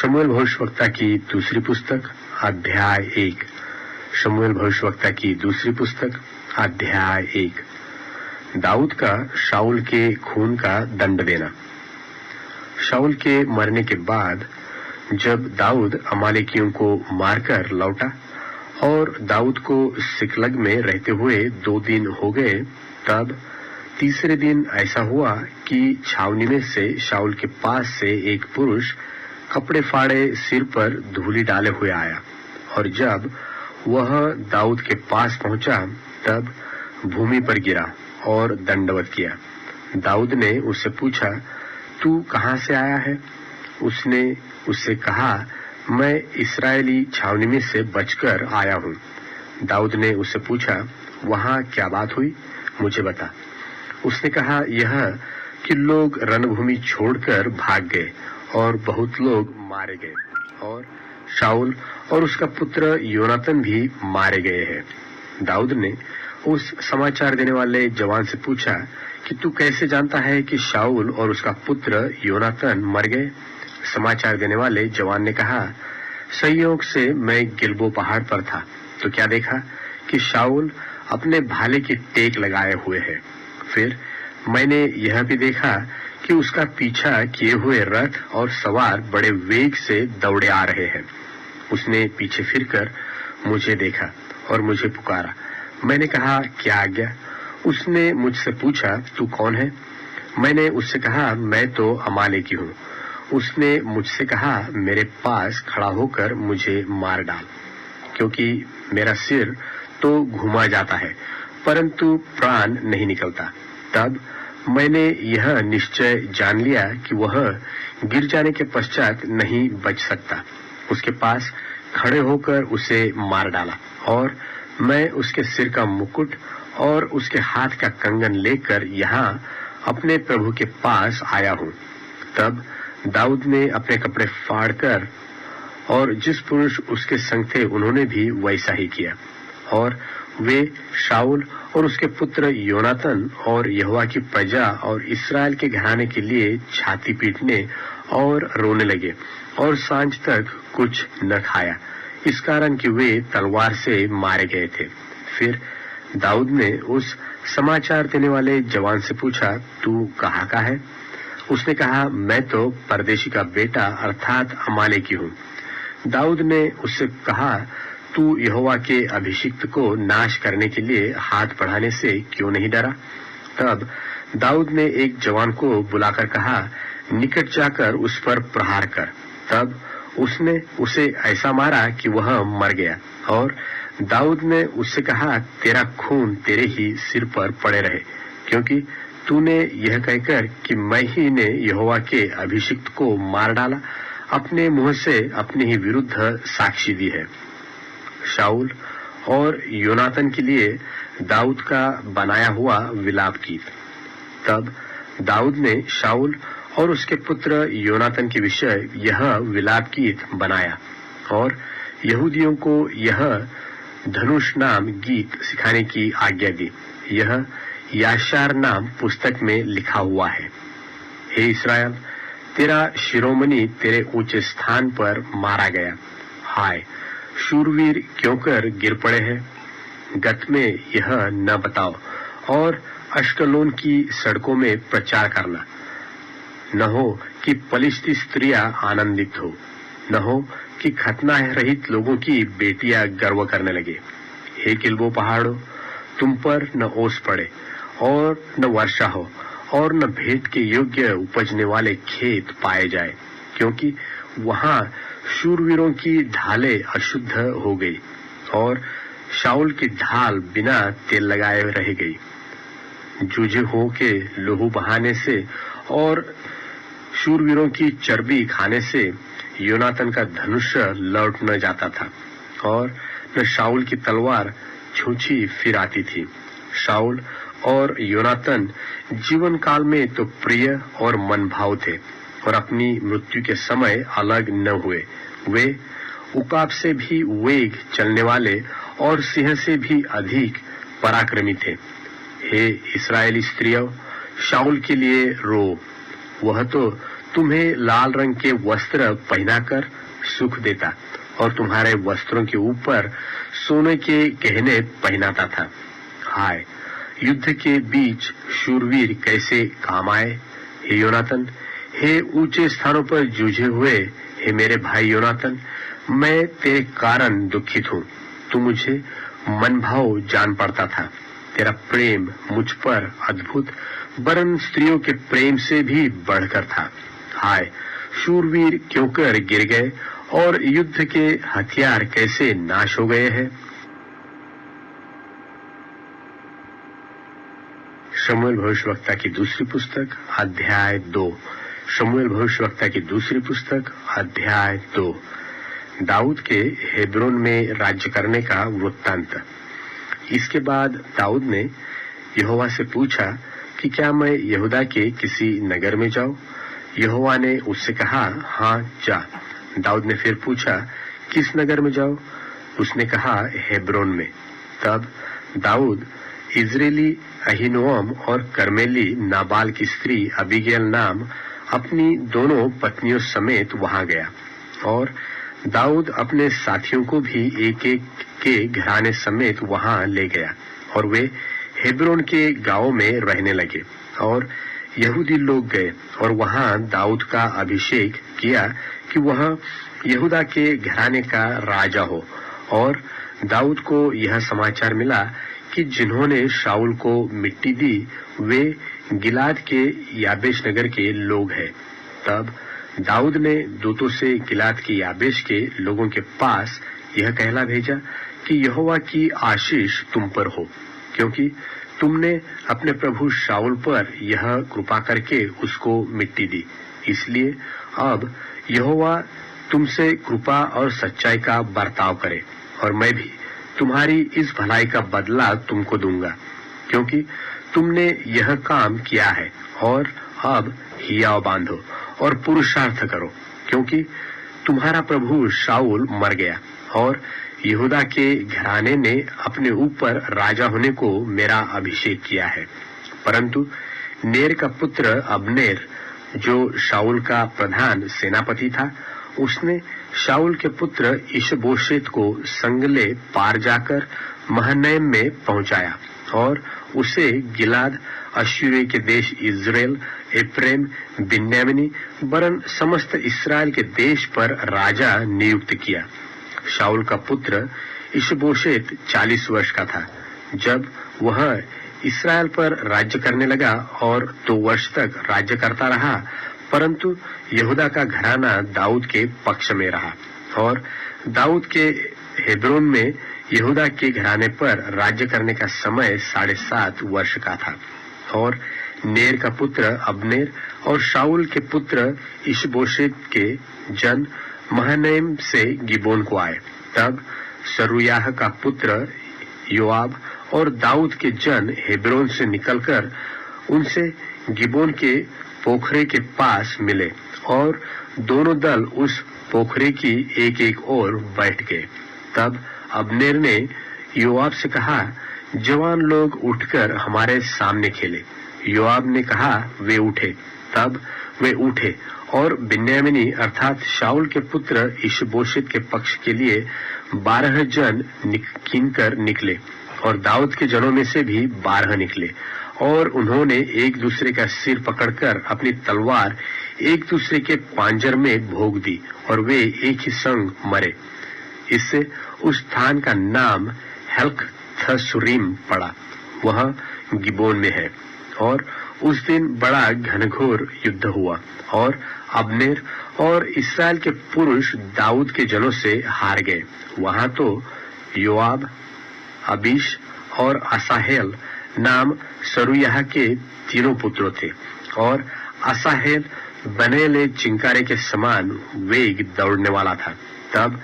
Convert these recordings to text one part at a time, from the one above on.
शमूएल भविष्यवक्ता की दूसरी पुस्तक अध्याय 1। शमूएल भविष्यवक्ता की दूसरी पुस्तक अध्याय 1। दाऊद का शाऊल के खून का दंड देना। शाऊल के मरने के बाद जब दाऊद अमालेकियों को मारकर लौटा और दाऊद को सिकलग में रहते हुए 2 दिन हो गए, तब तीसरे दिन ऐसा हुआ कि छावनी में से शाऊल के पास से एक पुरुष कपड़े फाड़े सिर पर धूली डाले हुए आया, और जब वह दाऊद के पास पहुंचा तब भूमि पर गिरा और दंडवत किया। दाऊद ने उससे पूछा, तू कहां से आया है? उसने उससे कहा, मैं इस्राएली छावनी में से बचकर आया हूं। दाऊद ने उससे पूछा, वहां क्या बात हुई, मुझे बता। उसने कहा, यह कि लोग रणभूमि छोड़कर भाग गए और बहुत लोग मारे गए, और शाऊल और उसका पुत्र योनातन भी मारे गए हैं। दाऊद ने उस समाचार देने वाले जवान से पूछा कि तू कैसे जानता है कि शाऊल और उसका पुत्र योनातन मर गए? समाचार देने वाले जवान ने कहा, संयोग से मैं गिलबो पहाड़ पर था तो क्या देखा कि शाऊल अपने भाले की टेक लगाए हुए है। फिर मैंने यह भी देखा कि उसका पीछा किए हुए रथ और सवार बड़े वेग से दौड़े आ रहे हैं। उसने पीछे फिरकर मुझे देखा और मुझे पुकारा। मैंने कहा, क्या आज्ञा? उसने मुझसे पूछा, तू कौन है? मैंने उससे कहा, मैं तो अमालेकी हूँ। उसने मुझसे कहा, मेरे पास खड़ा होकर मुझे मार डाल, क्योंकि मेरा सिर तो घुमा जाता है परंतु प्राण नहीं निकलता। तब मैंने यह निश्चय जान लिया कि वह गिर जाने के पश्चात नहीं बच सकता। उसके पास खड़े होकर उसे मार डाला, और मैं उसके सिर का मुकुट और उसके हाथ का कंगन लेकर यहाँ अपने प्रभु के पास आया हूँ। तब दाऊद ने अपने कपड़े फाड़कर, और जिस पुरुष उसके संग थे उन्होंने भी वैसा ही किया, और वे शाऊल और उसके पुत्र योनातन और यहोवा की प्रजा और इस्राएल के घराने के लिए छाती पीटने और रोने लगे, और सांझ तक कुछ न खाया, इस कारण कि वे तलवार से मारे गए थे। फिर दाऊद ने उस समाचार देने वाले जवान से पूछा, तू कहाँ का है? उसने कहा, मैं तो परदेशी का बेटा अर्थात अमालेकी हूँ। दाऊद ने उससे कहा, तू यहोवा के अभिषिक्त को नाश करने के लिए हाथ बढ़ाने से क्यों नहीं डरा? तब दाऊद ने एक जवान को बुलाकर कहा, निकट जाकर उस पर प्रहार कर। तब उसने उसे ऐसा मारा कि वह मर गया, और दाऊद ने उससे कहा, तेरा खून तेरे ही सिर पर पड़े रहे, क्योंकि तूने यह कहकर कि मैं ही ने यहोवा के अभिषिक्त को मार डाला, अपने मुंह से अपने ही विरुद्ध साक्षी दी है। शाऊल और योनातन के लिए दाऊद का बनाया हुआ विलाप गीत। तब दाऊद ने शाऊल और उसके पुत्र योनातन के विषय यह विलाप गीत बनाया, और यहूदियों को यह धनुष नाम गीत सिखाने की आज्ञा दी। यह याशार नाम पुस्तक में लिखा हुआ है। हे इस्राएल, तेरा शिरोमणि तेरे ऊंचे स्थान पर मारा गया। हाय, शूरवीर क्यों कर गिर पड़े हैं? गत में यह न बताओ, और अश्कलोन की सड़कों में प्रचार करना। न हो कि पलिश्ती स्त्रियां आनंदित हो, न हो कि खतना रहित लोगों की बेटियां गर्व करने लगे। हे गिलबो पहाड़ों, तुम पर न ओस पड़े और न वर्षा हो, और न भेंट के योग्य उपजने वाले खेत पाए जाए, क्योंकि वहां शूरवीरों की ढालें अशुद्ध हो गई, और शाऊल की ढाल बिना तेल लगाए रह गई। जूझे हो के लहू बहाने से और शूरवीरों की चर्बी खाने से योनातन का धनुष लौट न जाता था, और न शाऊल की तलवार छूछी फिर आती थी। शाऊल और योनातन जीवन काल में तो प्रिय और मनभाव थे, और अपनी मृत्यु के समय अलग न हुए। वे उकाब से भी वेग चलने वाले और सिंह से भी अधिक पराक्रमी थे। हे इस्राएली स्त्रियों, शाऊल के लिए रो, वह तो तुम्हें लाल रंग के वस्त्र पहनाकर सुख देता और तुम्हारे वस्त्रों के ऊपर सोने के गहने पहनाता था। हाय, युद्ध के बीच शूरवीर कैसे काम आए। हे योनातन, हे ऊंचे स्थानों पर जूझे हुए, हे मेरे भाई योनातन, मैं तेरे कारण दुखित हूँ। तू मुझे मन भाव जान पड़ता था। तेरा प्रेम मुझ पर अद्भुत वरन स्त्रियों के प्रेम से भी बढ़कर था। हाय, शूरवीर क्यों कर गिर गए और युद्ध के हथियार कैसे नाश हो गए हैं। शमूएल भविष्यवक्ता की दूसरी पुस्तक अध्याय 2। शमूएल भविष्यवक्ता की दूसरी पुस्तक अध्याय 2। दाऊद के हेब्रोन में राज्य करने का वृत्तांत। इसके बाद दाऊद ने यहोवा से पूछा कि क्या मैं यहूदा के किसी नगर में जाऊं। यहोवा ने उससे कहा, हाँ जा। दाऊद ने फिर पूछा, किस नगर में जाऊं। उसने कहा, हेब्रोन में। तब दाऊद इजरायली अहीनोअम और कर्मेली नाबाल की स्त्री अबीगैल नाम अपनी दोनों पत्नियों समेत वहां गया और दाऊद अपने साथियों को भी एक एक के घराने समेत वहां ले गया और वे हेब्रोन के गांवों में रहने लगे। और यहूदी लोग गए और वहां दाऊद का अभिषेक किया कि वह यहूदा के घराने का राजा हो। और दाऊद को यह समाचार मिला कि जिन्होंने शाऊल को मिट्टी दी वे गिलाद के याबेश नगर के लोग हैं। तब दाऊद ने दूतों से गिलाद के याबेश के लोगों के पास यह कहला भेजा कि यहोवा की आशीष तुम पर हो, क्योंकि तुमने अपने प्रभु शाऊल पर यह कृपा करके उसको मिट्टी दी। इसलिए अब यहोवा तुमसे कृपा और सच्चाई का बर्ताव करे और मैं भी तुम्हारी इस भलाई का बदला तुमको दूंगा, क्योंकि तुमने यह काम किया है। और अब हियाव बांधो और पुरुषार्थ करो, क्योंकि तुम्हारा प्रभु शाऊल मर गया और यहूदा के घराने ने अपने ऊपर राजा होने को मेरा अभिषेक किया है। परंतु नेर का पुत्र अब्नेर, जो शाऊल का प्रधान सेनापति था, उसने शाऊल के पुत्र इशबोशेत को संगले पार जाकर महनैम में पहुंचाया और उसे गिलाद, अश्शूर के देश इज़राइल, एफ्रेम, बिन्यामीनी वरन समस्त इस्राएल के देश पर राजा नियुक्त किया। शाऊल का पुत्र इशबोशेत 40 वर्ष का था जब वह इस्राएल पर राज्य करने लगा और 2 वर्ष तक राज्य करता रहा। परंतु यहूदा का घराना दाऊद के पक्ष में रहा और दाऊद के हेब्रोन में यहूदा के घराने पर राज्य करने का समय 7.5 वर्ष का था। और नेर का पुत्र अब्नेर और शाऊल के पुत्र इशबोशेत के जन महनैम से गिबोन को आए। तब सरूयाह का पुत्र योआब और दाऊद के जन हेब्रोन से निकलकर उनसे गिबोन के पोखरे के पास मिले और दोनों दल उस पोखरे की एक एक ओर बैठ गए। तब अब्नेर ने योआब से कहा, जवान लोग उठकर हमारे सामने खेले। योआब ने कहा, वे उठे। तब वे उठे और बिन्यामीनी अर्थात शाऊल के पुत्र इशबोशेत के पक्ष के लिए 12 जन कीनकर निकले और दाऊद के जनों में से भी 12 निकले और उन्होंने एक दूसरे का सिर पकड़कर अपनी तलवार एक दूसरे के पांजर में भोग दी और वे एक ही संग मरे। इससे उस स्थान का नाम हेल्कथसुरीम पड़ा, वह गिबोन में है। और उस दिन बड़ा घनघोर युद्ध हुआ और अब्नेर और इस्राएल के पुरुष दाऊद के जनों से हार गए। वहां तो योआब, अबीश और असाहेल नाम सरूयाह के तीनों पुत्रों थे और असाहेल बनेले चिंकारे के समान वेग दौड़ने वाला था। तब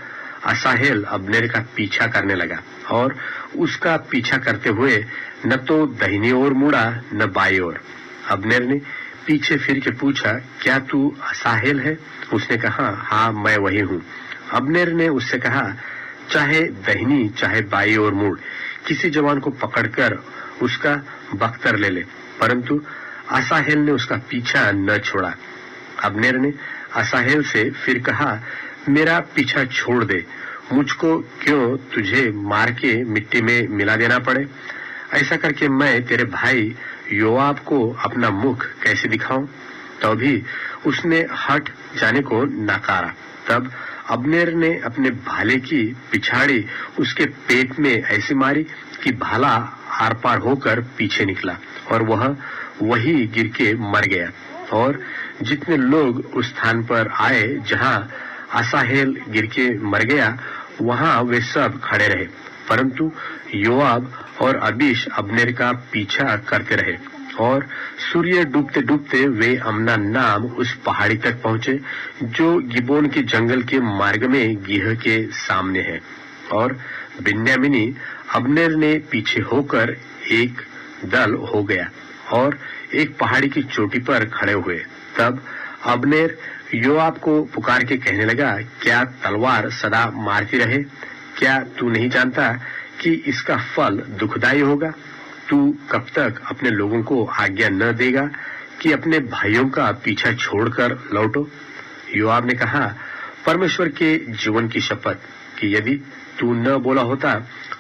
असाहेल अब्नेर का पीछा करने लगा और उसका पीछा करते हुए न तो दाहिनी ओर मुड़ा न बाई ओर। अब्नेर ने पीछे फिर के पूछा, क्या तू असाहेल है? उसने कहा, हाँ मैं वही हूँ। अब्नेर ने उससे कहा, चाहे दाहिनी चाहे बाई ओर मुड़, किसी जवान को पकड़कर उसका बख्तर ले ले। परंतु असाहेल ने उसका पीछा न छोड़ा। अब्नेर ने असाहेल से फिर कहा, मेरा पीछा छोड़ दे, मुझको क्यों तुझे मार के मिट्टी में मिला देना पड़े? ऐसा करके मैं तेरे भाई योआब को अपना मुख कैसे दिखाऊं? तो भी उसने हट जाने को नकारा। तब अब्नेर ने अपने भाले की पिछाड़ी उसके पेट में ऐसी मारी कि भाला आर पार होकर पीछे निकला और वह वही गिर के मर गया। और जितने लोग उस स्थान पर आए जहां असाहेल गिर के मर गया, वहां वे सब खड़े रहे, परंतु योआब और अबीश अब्नेर का पीछा करते रहे। और सूर्य डूबते डूबते वे अम्ना नाम उस पहाड़ी तक पहुंचे जो गिबोन के जंगल के मार्ग में गिह के सामने है। और बिन्यामीनी अब्नेर ने पीछे होकर एक दल हो गया और एक पहाड़ी की चोटी पर खड़े हुए। तब अब्नेर योआब को पुकार के कहने लगा, क्या तलवार सदा मारती रहे? क्या तू नहीं जानता कि इसका फल दुखदायी होगा? तू कब तक अपने लोगों को आज्ञा न देगा कि अपने भाइयों का पीछा छोड़कर लौटो? योआब ने कहा, परमेश्वर के जीवन की शपथ कि यदि तू न बोला होता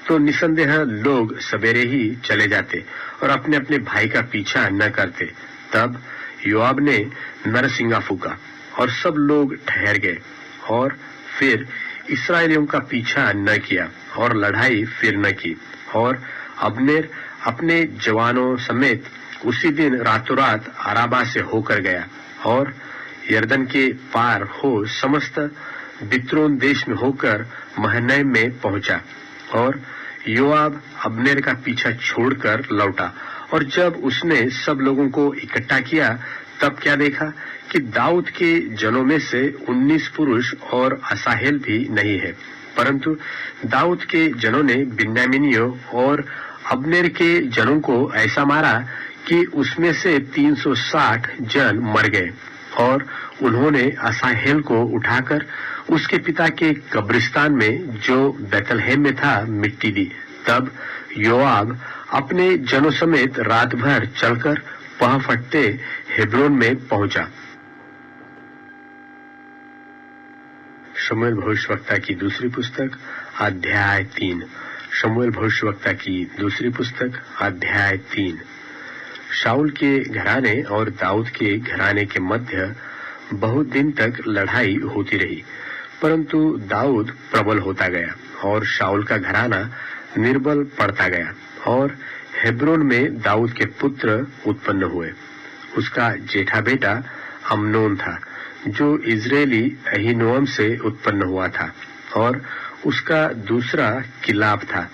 तो निसंदेह लोग सवेरे ही चले जाते और अपने अपने भाई का पीछा न करते। तब योआब ने नरसिंगा फूका और सब लोग ठहर गए और फिर इस्राएलियों का पीछा न किया और लड़ाई फिर न की। और अब्नेर अपने जवानों समेत उसी दिन रातों रात अराबा से होकर गया और यर्दन के पार हो समस्त बित्रोन देश में होकर महनैम में पहुंचा। और योआब अब्नेर का पीछा छोड़कर लौटा और जब उसने सब लोगों को इकट्ठा किया तब क्या देखा कि दाऊद के जनों में से 19 पुरुष और असाहेल भी नहीं है, परंतु दाऊद के जनों ने बिन्यामीनियों और अब्नेर के जनों को ऐसा मारा कि उसमें से 360 जन मर गए। और उन्होंने असाहेल को उठाकर उसके पिता के कब्रिस्तान में जो बैतलहम में था मिट्टी दी। तब योआब अपने जनों समेत रात भर चलकर पह फटते हेब्रोन में पहुंचा। शमूएल भविष्यवक्ता की दूसरी पुस्तक अध्याय 3। शमूएल भविष्यवक्ता की दूसरी पुस्तक अध्याय 3। शाऊल के घराने और दाऊद के घराने के मध्य बहुत दिन तक लड़ाई होती रही, परंतु दाऊद प्रबल होता गया और शाऊल का घराना निर्बल पड़ता गया। और हेब्रोन में दाऊद के पुत्र उत्पन्न हुए। उसका जेठा बेटा अम्नोन था जो इजरायली अहीनोअम से उत्पन्न हुआ था, और उसका दूसरा किलाब था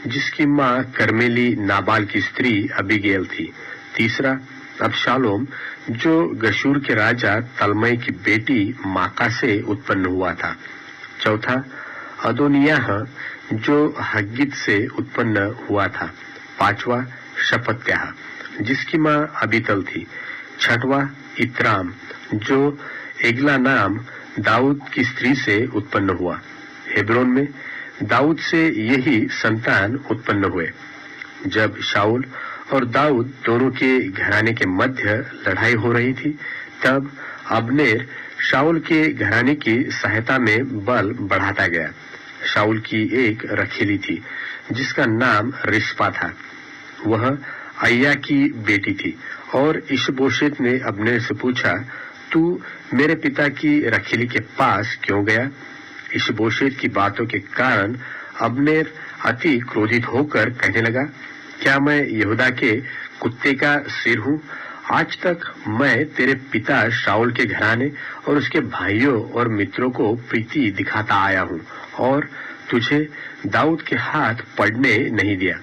जिसकी मां कर्मेली नाबाल की स्त्री अबीगेल थी। तीसरा अबशालोम जो गशूर के राजा तलमई की बेटी माका से उत्पन्न हुआ था। चौथा अदोनियाह जो हग्गित से उत्पन्न हुआ था। पांचवा शपत्याह जिसकी मां अबीतल थी। छठवां इत्राम जो एगला नाम दाऊद की स्त्री से उत्पन्न हुआ। हेब्रोन में दाऊद से यही संतान उत्पन्न हुए। जब शाऊल और दाऊद दोनों के घराने के मध्य लड़ाई हो रही थी, तब अब्नेर शाऊल के घराने की सहायता में बल बढ़ाता गया। शाऊल की एक रखेली थी जिसका नाम रिस्पा था। वह अय्या की बेटी थी। और इशबोशेत ने अब्नेर से पूछा, तू मेरे पिता की रखेली के पास क्यों गया? इशबोशेत की बातों के कारण अब्नेर अति क्रोधित होकर कहने लगा, क्या मैं यहूदा के कुत्ते का सिर हूं? आज तक मैं तेरे पिता शाऊल के घराने और उसके भाइयों और मित्रों को प्रीति दिखाता आया हूं और तुझे दाऊद के हाथ पड़ने नहीं दिया।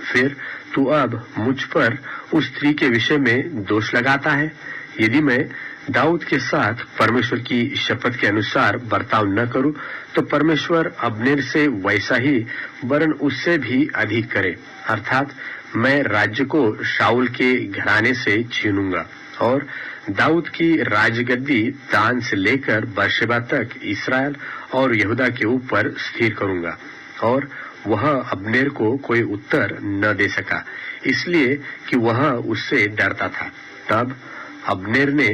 फिर तू अब मुझ पर उस स्त्री के विषय में दोष लगाता है। यदि मैं दाऊद के साथ परमेश्वर की शपथ के अनुसार बर्ताव न करूं तो परमेश्वर अब्नेर से वैसा ही वरन उससे भी अधिक करे, अर्थात मैं राज्य को शाऊल के घराने से छीनूंगा और दाऊद की राजगद्दी दान से लेकर बर्शेबा तक इसराइल और यहूदा के ऊपर स्थिर करूंगा। और वह अब्नेर को कोई उत्तर न दे सका, इसलिए कि वह उससे डरता था। तब अब्नेर ने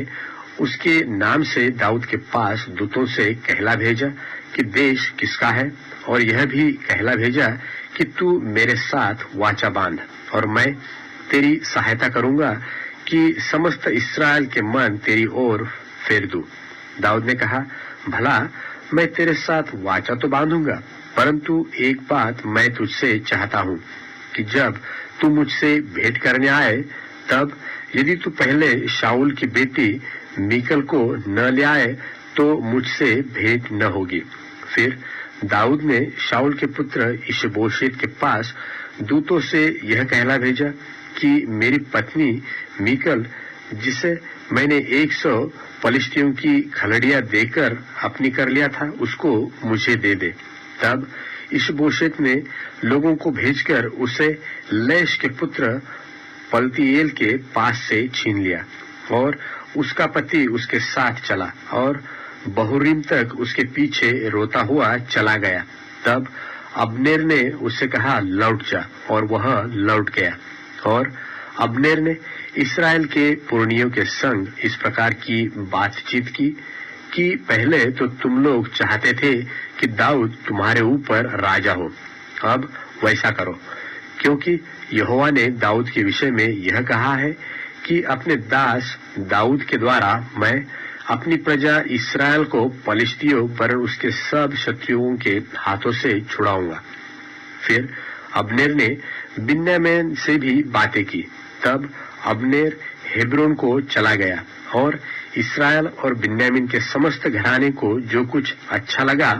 उसके नाम से दाऊद के पास दूतों से कहला भेजा कि देश किसका है, और यह भी कहला भेजा कि तू मेरे साथ वाचा बांध और मैं तेरी सहायता करूंगा कि समस्त इस्राएल के मन तेरी ओर फेर दूं। दाऊद ने कहा, भला मैं तेरे साथ वाचा तो बांधूंगा, परंतु एक बात मैं तुझसे चाहता हूं कि जब तू मुझसे भेंट करने आए, तब यदि तू पहले शाऊल की बेटी मीकल को न ले आए तो मुझसे भेंट न होगी। फिर दाऊद ने शाऊल के पुत्र इशबोशेत के पास दूतों से यह कहला भेजा कि मेरी पत्नी मीकल, जिसे मैंने 100 पलिश्तियों की खलड़ियां देकर अपनी कर लिया था, उसको मुझे दे दे। तब इशबोशेत ने लोगों को भेजकर उसे लैश के पुत्र पलतीएल के पास से छीन लिया, और उसका पति उसके साथ चला और बहुरीम तक उसके पीछे रोता हुआ चला गया। तब अब्नेर ने उससे कहा, लौट जा, और वह लौट गया। और अब्नेर ने इस्राएल के पुरनियों के संग इस प्रकार की बातचीत की कि पहले तो तुम लोग चाहते थे कि दाऊद तुम्हारे ऊपर राजा हो, अब वैसा करो, क्योंकि यहोवा ने दाऊद के विषय में यह कहा है कि अपने दास दाऊद के द्वारा मैं अपनी प्रजा इस्राएल को पलिश्तियों पर उसके सब शत्रुओं के हाथों से छुड़ाऊंगा। फिर अब्नेर ने बिन्यामीन से भी बातें की। तब अब्नेर हेब्रोन को चला गया और इस्राएल और बिन्यामीन के समस्त घराने को जो कुछ अच्छा लगा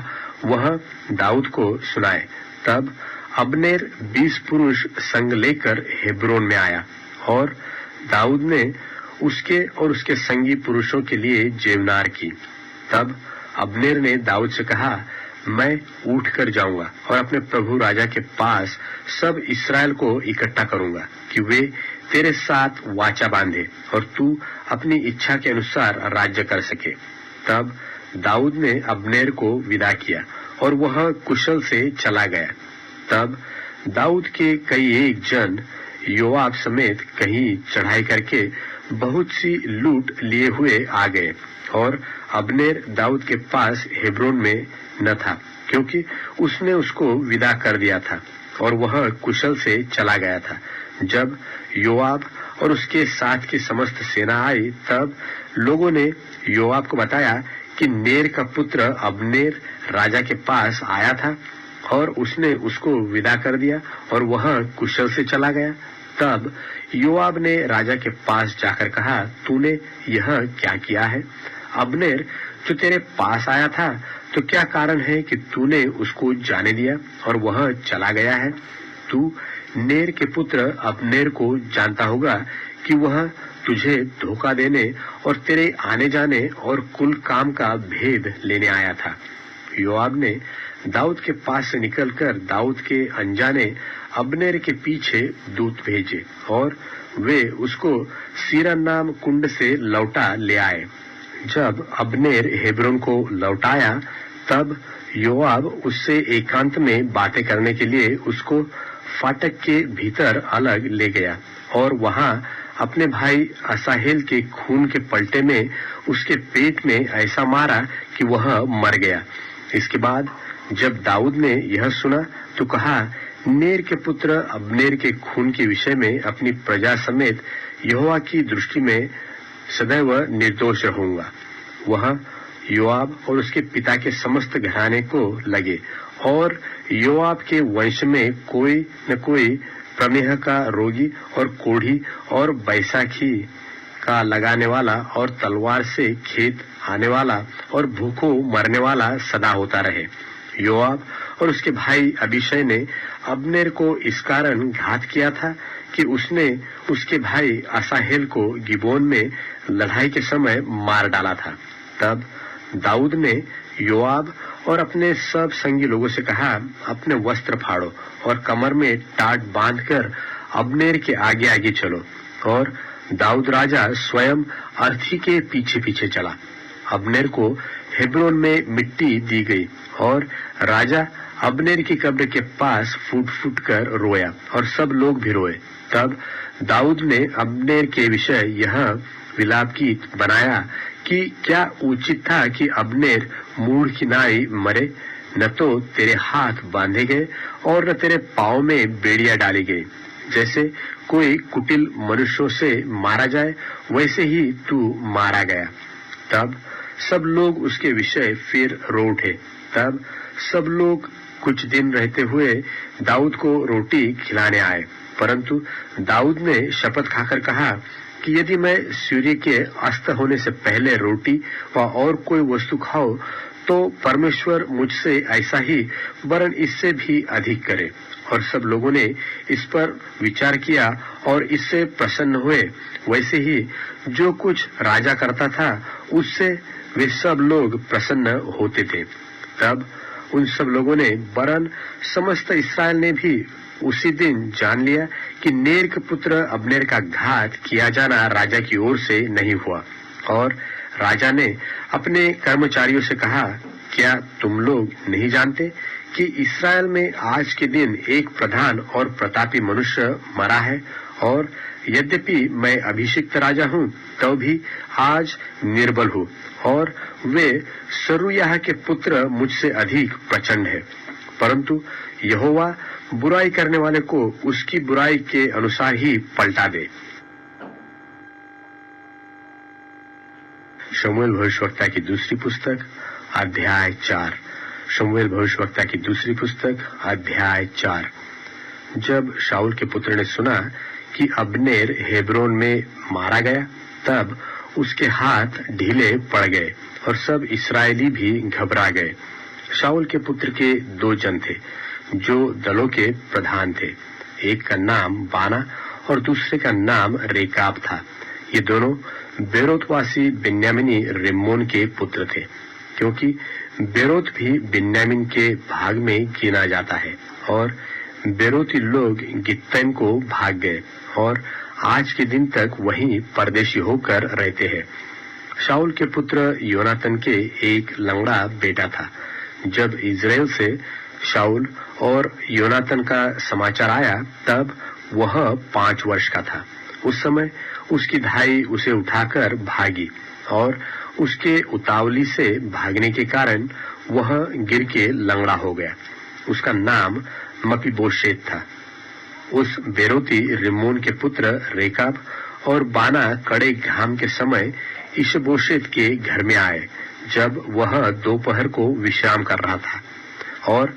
वह दाऊद को सुनाए। तब अब्नेर 20 पुरुष संग लेकर हेब्रोन में आया, और दाऊद ने उसके और उसके संगी पुरुषों के लिए जेवनार की। तब अब्नेर ने दाऊद से कहा, मैं उठ कर जाऊंगा और अपने प्रभु राजा के पास सब इस्राएल को इकट्ठा करूंगा कि वे तेरे साथ वाचा बांधे और तू अपनी इच्छा के अनुसार राज्य कर सके। तब दाऊद ने अब्नेर को विदा किया और वह कुशल से चला गया। तब दाऊद के कई एक जन योआब समेत कहीं चढ़ाई करके बहुत सी लूट लिए हुए आ गए, और अब्नेर दाऊद के पास हेब्रोन में न था, क्योंकि उसने उसको विदा कर दिया था और वह कुशल से चला गया था। जब योआब और उसके साथ की समस्त सेना आई, तब लोगों ने योआब को बताया कि नेर का पुत्र अब्नेर राजा के पास आया था और उसने उसको विदा कर दिया और वह कुशल से चला गया। तब योआब ने राजा के पास जाकर कहा, तूने यह क्या किया है? अब्नेर जो तेरे पास आया था, तो क्या कारण है कि तूने उसको जाने दिया और वह चला गया है? तू नेर के पुत्र अब्नेर को जानता होगा कि वह तुझे धोखा देने और तेरे आने जाने और कुल काम का भेद लेने आया था। योआब ने दाऊद के पास से निकलकर दाऊद के अनजाने अब्नेर के पीछे दूत भेजे और वे उसको सीरा नाम कुंड से लौटा ले आए। जब अब्नेर हेब्रोन को लौटाया, तब योआब उससे एकांत में बातें करने के लिए उसको फाटक के भीतर अलग ले गया और वहां अपने भाई असाहेल के खून के पलटे में उसके पेट में ऐसा मारा कि वह मर गया। इसके बाद जब दाऊद ने यह सुना तो कहा, नेर के पुत्र अब्नेर के खून के विषय में अपनी प्रजा समेत यहोवा की दृष्टि में सदैव निर्दोष रहूंगा। वह योआब और उसके पिता के समस्त घराने को लगे और योआब के वंश में कोई न कोई प्रमेह का रोगी और कोढ़ी और बैसाखी का लगाने वाला और तलवार से खेत आने वाला और भूखों मरने वाला सदा होता रहे। योआब और उसके भाई अबीशै ने अब्नेर को इस कारण घात किया था कि उसने उसके भाई असाहेल को गिबोन में लड़ाई के समय मार डाला था। तब दाऊद ने योआब और अपने सब संगी लोगों से कहा, अपने वस्त्र फाड़ो और कमर में टाट बांधकर अब्नेर के आगे आगे चलो। और दाऊद राजा स्वयं अर्थी के पीछे पीछे चला। अब्नेर को हेब्रोन में मिट्टी दी गई और राजा अब्नेर की कब्र के पास फूट फूट कर रोया और सब लोग भी रोए। तब दाऊद ने अब्नेर के विषय यह विलाप गीत बनाया कि क्या उचित था कि अब्नेर मूढ़ की नाई मरे, न तो तेरे हाथ बांधे गए और न तेरे पांव में बेड़ियां डाली गई। जैसे कोई कुटिल मनुष्यों से मारा जाए वैसे ही तू मारा गया। तब सब लोग उसके विषय फिर रो उठे। तब सब लोग कुछ दिन रहते हुए दाऊद को रोटी खिलाने आए, परंतु दाऊद ने शपथ खाकर कहा कि यदि मैं सूर्य के अस्त होने से पहले रोटी व और कोई वस्तु खाऊं तो परमेश्वर मुझसे ऐसा ही वरन इससे भी अधिक करे। और सब लोगों ने इस पर विचार किया और इससे प्रसन्न हुए। वैसे ही जो कुछ राजा करता था उससे वे सब लोग प्रसन्न होते थे। तब उन सब लोगों ने वरन समस्त इस्राएल ने भी उसी दिन जान लिया कि नेर के पुत्र अब्नेर का घात किया जाना राजा की ओर से नहीं हुआ। और राजा ने अपने कर्मचारियों से कहा, क्या तुम लोग नहीं जानते कि इस्राएल में आज के दिन एक प्रधान और प्रतापी मनुष्य मरा है? और यद्यपि मैं अभिषिक्त राजा हूँ तो भी आज निर्बल हूँ और वे सरूयाह के पुत्र मुझसे अधिक प्रचंड है। परंतु यहोवा बुराई करने वाले को उसकी बुराई के अनुसार ही पलटा दे। शमूएल भविष्यवक्ता की दूसरी पुस्तक अध्याय 4। शमूएल भविष्यवक्ता की दूसरी पुस्तक अध्याय 4। जब शाऊल के पुत्र ने सुना कि अब्नेर हेब्रोन में मारा गया, तब उसके हाथ ढीले पड़ गए और सब इस्राएली भी घबरा गए। शाऊल के पुत्र के 2 जन थे जो दलों के प्रधान थे। एक का नाम बाना और दूसरे का नाम रेकाब था। ये दोनों बेरोतवासी बिन्यामिनी रिम्मोन के पुत्र थे, क्योंकि बेरोत भी बिन्यामिन के भाग में गिना जाता है। और बेरोती लोग गित्तैम को भाग गए और आज के दिन तक वहीं परदेशी होकर रहते हैं। शाऊल के पुत्र योनातन के एक लंगड़ा बेटा था। जब इज़राइल से शाऊल और योनातन का समाचार आया, तब वह 5 वर्ष का था। उस समय उसकी धाई उसे उठाकर भागी और उसके उतावली से भागने के कारण वह गिर के लंगड़ा हो गया। उसका नाम मपीबोशेत था। उस बेरोती रिम्मोन के पुत्र रेकाब और बाना कड़े घाम के समय इशबोशेत के घर में आए, जब वह दोपहर को विश्राम कर रहा था, और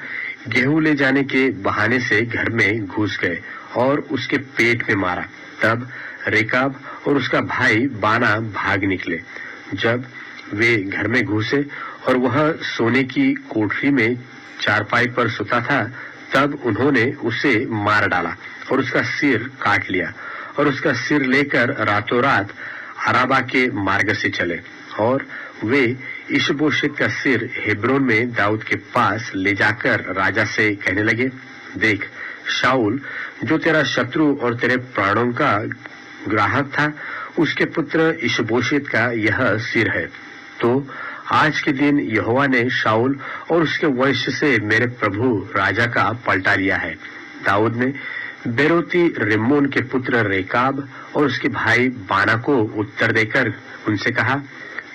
गेहूं ले जाने के बहाने से घर में घुस गए और उसके पेट में मारा। तब रेकाब और उसका भाई बाना भाग निकले। जब वे घर में घुसे और वह सोने की कोठरी में चारपाई पर सोता था, तब उन्होंने उसे मार डाला और उसका सिर काट लिया और उसका सिर लेकर रातों रात अराबा के मार्ग से चले। और वे इशबोशेत का सिर हेब्रोन में दाऊद के पास ले जाकर राजा से कहने लगे, देख, शाऊल जो तेरा शत्रु और तेरे प्राणों का ग्राहक था, उसके पुत्र इशबोशेत का यह सिर है। तो आज के दिन यहोवा ने शाऊल और उसके वंश से मेरे प्रभु राजा का पलटा लिया है। दाऊद ने बेरोती रिम्मोन के पुत्र रेकाब और उसके भाई बाना को उत्तर देकर उनसे कहा,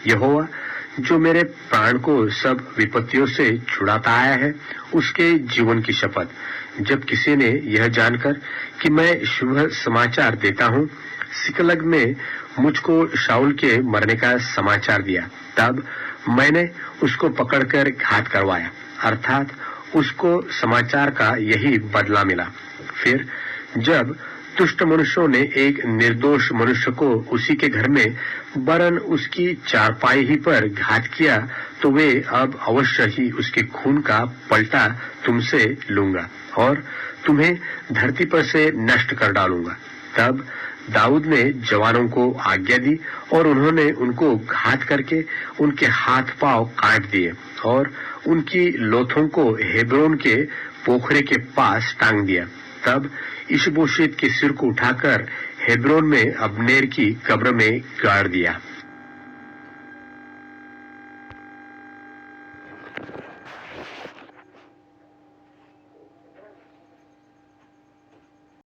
यहोवा जो मेरे प्राण को सब विपत्तियों से छुड़ाता आया है, उसके जीवन की शपथ, जब किसी ने यह जानकर कि मैं शुभ समाचार देता हूँ, सिकलग में मुझको शाऊल के मरने का समाचार दिया, तब मैंने उसको पकड़कर घात करवाया, अर्थात उसको समाचार का यही बदला मिला। फिर जब दुष्ट मनुष्यों ने एक निर्दोष मनुष्य को उसी के घर में वरन उसकी चारपाई ही पर घात किया, तो वे अब अवश्य ही उसके खून का पलटा तुमसे लूंगा और तुम्हें धरती पर से नष्ट कर डालूंगा। तब दाऊद ने जवानों को आज्ञा दी और उन्होंने उनको घात करके उनके हाथ पांव काट दिए और उनकी लोथों को हेब्रोन के पोखरे के पास टांग दिया। तब इशबोशेत के सिर को उठाकर हेब्रोन में अब्नेर की कब्र में गाड़ दिया।